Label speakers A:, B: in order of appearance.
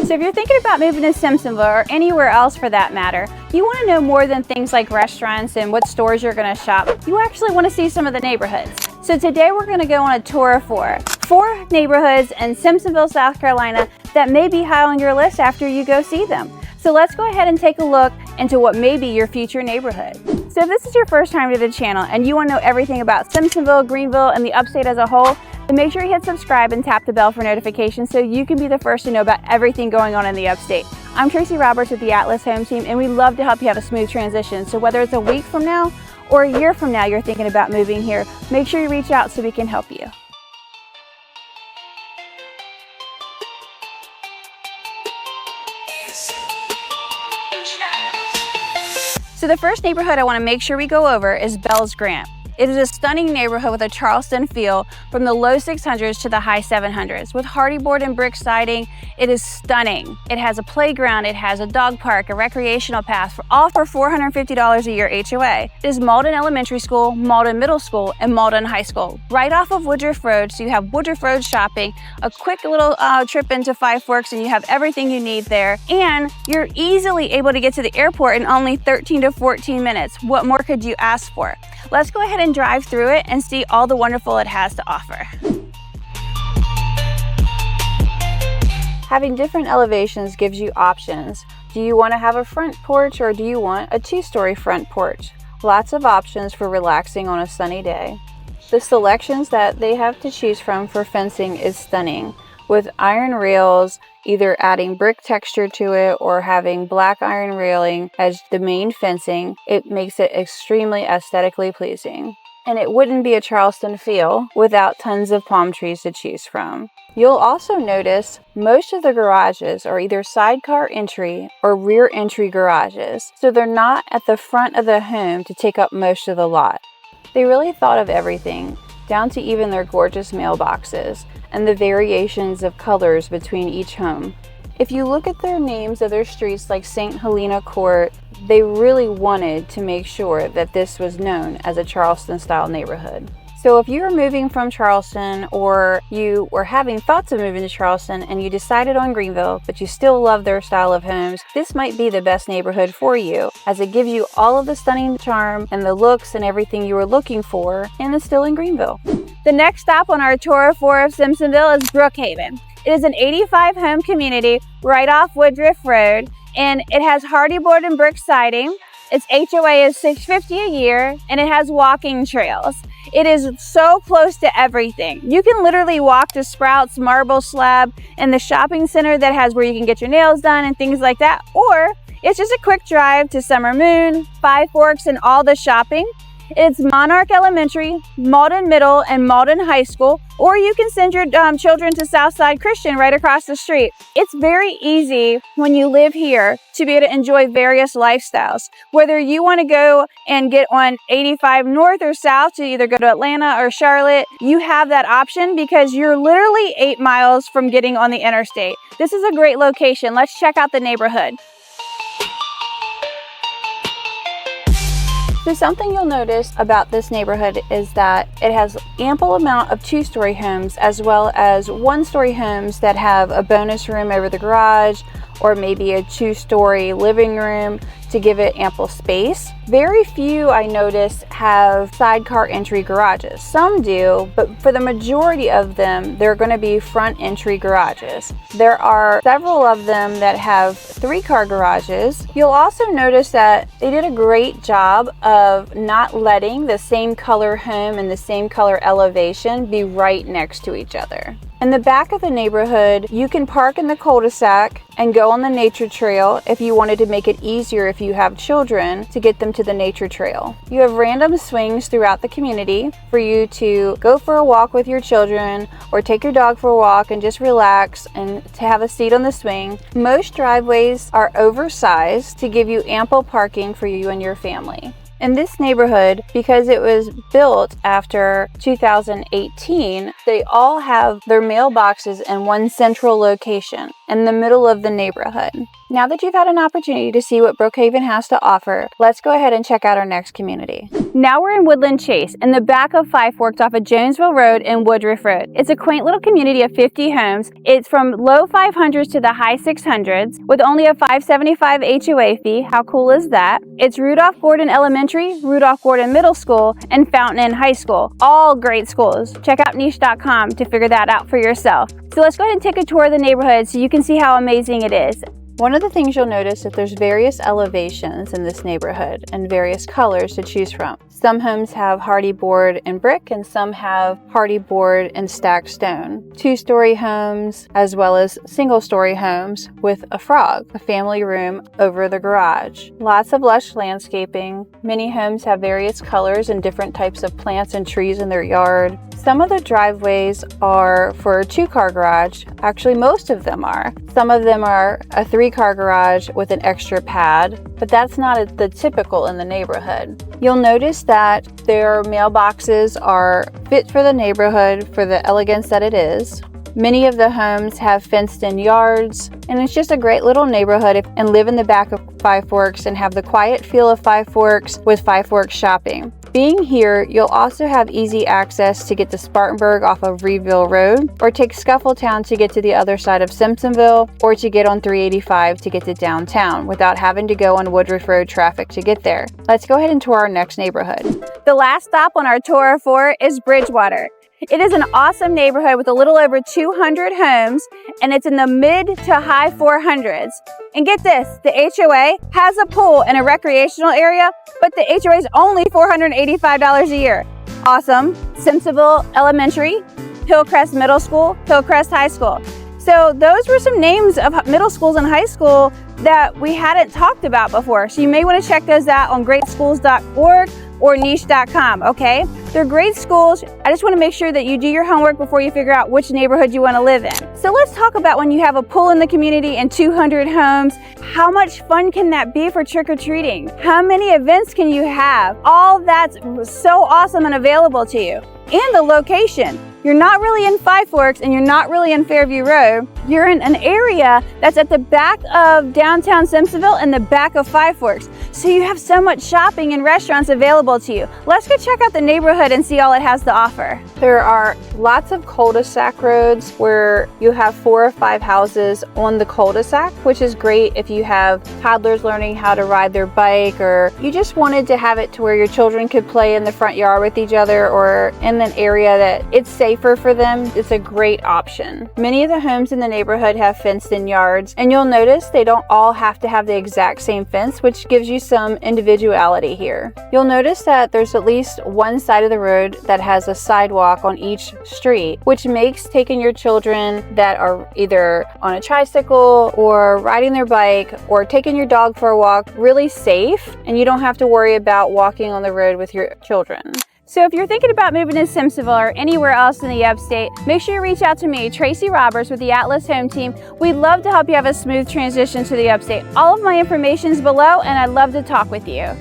A: So if you're thinking about moving to Simpsonville or anywhere else for that matter, you want to know more than things like restaurants and what stores you're going to shop. You actually want to see some of the neighborhoods. So today we're going to go on a tour of four neighborhoods in Simpsonville, South Carolina that may be high on your list after you go see them. So let's go ahead and take a look into what may be your future neighborhood. So if this is your first time to the channel and you want to know everything about Simpsonville, Greenville, and the upstate as a whole, then make sure you hit subscribe and tap the bell for notifications so you can be the first to know about everything going on in the upstate. I'm Tracy Roberts with the Atlas Home Team, and we love to help you have a smooth transition. So whether it's a week from now or a year from now you're thinking about moving here, make sure you reach out so we can help you. So the first neighborhood I want to make sure we go over is Bells Grant. It is a stunning neighborhood with a Charleston feel from the low 600s to the high 700s. With hardy board and brick siding, it is stunning. It has a playground, it has a dog park, a recreational path, all for $450 a year HOA. It is Malden Elementary School, Malden Middle School, and Malden High School. Right off of Woodruff Road, so you have Woodruff Road shopping, a quick little trip into Five Forks, and you have everything you need there. And you're easily able to get to the airport in only 13 to 14 minutes. What more could you ask for? Let's go ahead and drive through it and see all the wonderful it has to offer. Having different elevations gives you options. Do you want to have a front porch or do you want a two-story front porch? Lots of options for relaxing on a sunny day. The selections that they have to choose from for fencing is stunning. With iron rails, either adding brick texture to it or having black iron railing as the main fencing, it makes it extremely aesthetically pleasing. And it wouldn't be a Charleston feel without tons of palm trees to choose from. You'll also notice most of the garages are either sidecar entry or rear entry garages, so they're not at the front of the home to take up most of the lot. They really thought of everything, down to even their gorgeous mailboxes and the variations of colors between each home. If you look at their names of their streets like St. Helena Court, they really wanted to make sure that this was known as a Charleston style neighborhood. So if you are moving from Charleston or you were having thoughts of moving to Charleston and you decided on Greenville, but you still love their style of homes, this might be the best neighborhood for you, as it gives you all of the stunning charm and the looks and everything you were looking for, and it's still in Greenville. The next stop on our tour of Simpsonville is Brookhaven. It is an 85 home community right off Woodruff Road, and it has hardy board and brick siding. Its HOA is $650 a year, and it has walking trails. It is so close to everything. You can literally walk to Sprouts, Marble Slab, and the shopping center that has where you can get your nails done and things like that. Or it's just a quick drive to Summer Moon, Five Forks, and all the shopping. It's Monarch Elementary, Malden Middle, and Malden High School, or you can send your children to Southside Christian right across the street. It's very easy when you live here to be able to enjoy various lifestyles. Whether you want to go and get on 85 north or south to either go to Atlanta or Charlotte, you have that option because you're literally 8 miles from getting on the interstate. This is a great location. Let's check out the neighborhood. So something you'll notice about this neighborhood is that it has ample amount of two-story homes as well as one-story homes that have a bonus room over the garage or maybe a two-story living room to give it ample space. Very few, I noticed, have sidecar entry garages. Some do, but for the majority of them, they're going to be front entry garages. There are several of them that have three-car garages. You'll also notice that they did a great job of not letting the same color home and the same color elevation be right next to each other. In the back of the neighborhood, you can park in the cul-de-sac and go on the nature trail if you wanted to make it easier if you have children to get them to the nature trail. You have random swings throughout the community for you to go for a walk with your children or take your dog for a walk and just relax and to have a seat on the swing. Most driveways are oversized to give you ample parking for you and your family. In this neighborhood, because it was built after 2018, they all have their mailboxes in one central location. in the middle of the neighborhood. Now that you've had an opportunity to see what Brookhaven has to offer, let's go ahead and check out our next community. Now we're in Woodland Chase, in the back of Five Forks off of Jonesville Road and Woodruff Road. It's a quaint little community of 50 homes. It's from low 500s to the high 600s with only a $575 HOA fee. How cool is that? It's Rudolph Gordon Elementary, Rudolph Gordon Middle School, and Fountain Inn High School. All great schools. Check out niche.com to figure that out for yourself. So let's go ahead and take a tour of the neighborhood so you can see how amazing it is. One of the things you'll notice is that there's various elevations in this neighborhood and various colors to choose from. Some homes have hardy board and brick, and some have hardy board and stacked stone. Two-story homes as well as single-story homes with a frog, a family room over the garage. Lots of lush landscaping. Many homes have various colors and different types of plants and trees in their yard. Some of the driveways are for a two-car garage. Actually, most of them are. Some of them are a three-car garage with an extra pad, but that's not the typical in the neighborhood. You'll notice that their mailboxes are fit for the neighborhood for the elegance that it is. Many of the homes have fenced-in yards, and it's just a great little neighborhood and live in the back of Five Forks and have the quiet feel of Five Forks with Five Forks shopping. Being here, you'll also have easy access to get to Spartanburg off of Greenville Road, or take Scuffletown to get to the other side of Simpsonville, or to get on 385 to get to downtown without having to go on Woodruff Road traffic to get there. Let's go ahead and tour our next neighborhood. The last stop on our tour of 4 is Bridgewater. It is an awesome neighborhood with a little over 200 homes, and it's in the mid to high 400s. And get this, the HOA has a pool and a recreational area, but the HOA is only $485 a year. Awesome. Simpsonville Elementary, Hillcrest Middle School, Hillcrest High School. So those were some names of middle schools and high school that we hadn't talked about before. So you may want to check those out on greatschools.org or niche.com, okay? They're great schools. I just want to make sure that you do your homework before you figure out which neighborhood you want to live in. So let's talk about when you have a pool in the community and 200 homes, how much fun can that be for trick-or-treating? How many events can you have? All that's so awesome and available to you. And the location. You're not really in Five Forks and you're not really in Fairview Road. You're in an area that's at the back of downtown Simpsonville and the back of Five Forks. So you have so much shopping and restaurants available to you. Let's go check out the neighborhood and see all it has to offer. There are lots of cul-de-sac roads where you have 4 or 5 houses on the cul-de-sac, which is great if you have toddlers learning how to ride their bike, or you just wanted to have it to where your children could play in the front yard with each other, or in an area that it's safer for them. It's a great option. Many of the homes in the neighborhood have fenced-in yards, and you'll notice they don't all have to have the exact same fence, which gives you some individuality here. You'll notice that there's at least one side of the road that has a sidewalk on each street, which makes taking your children that are either on a tricycle or riding their bike or taking your dog for a walk really safe, and you don't have to worry about walking on the road with your children. So if you're thinking about moving to Simpsonville or anywhere else in the upstate, make sure you reach out to me, Tracy Roberts with the Atlas Home Team. We'd love to help you have a smooth transition to the upstate. All of my information is below, and I'd love to talk with you.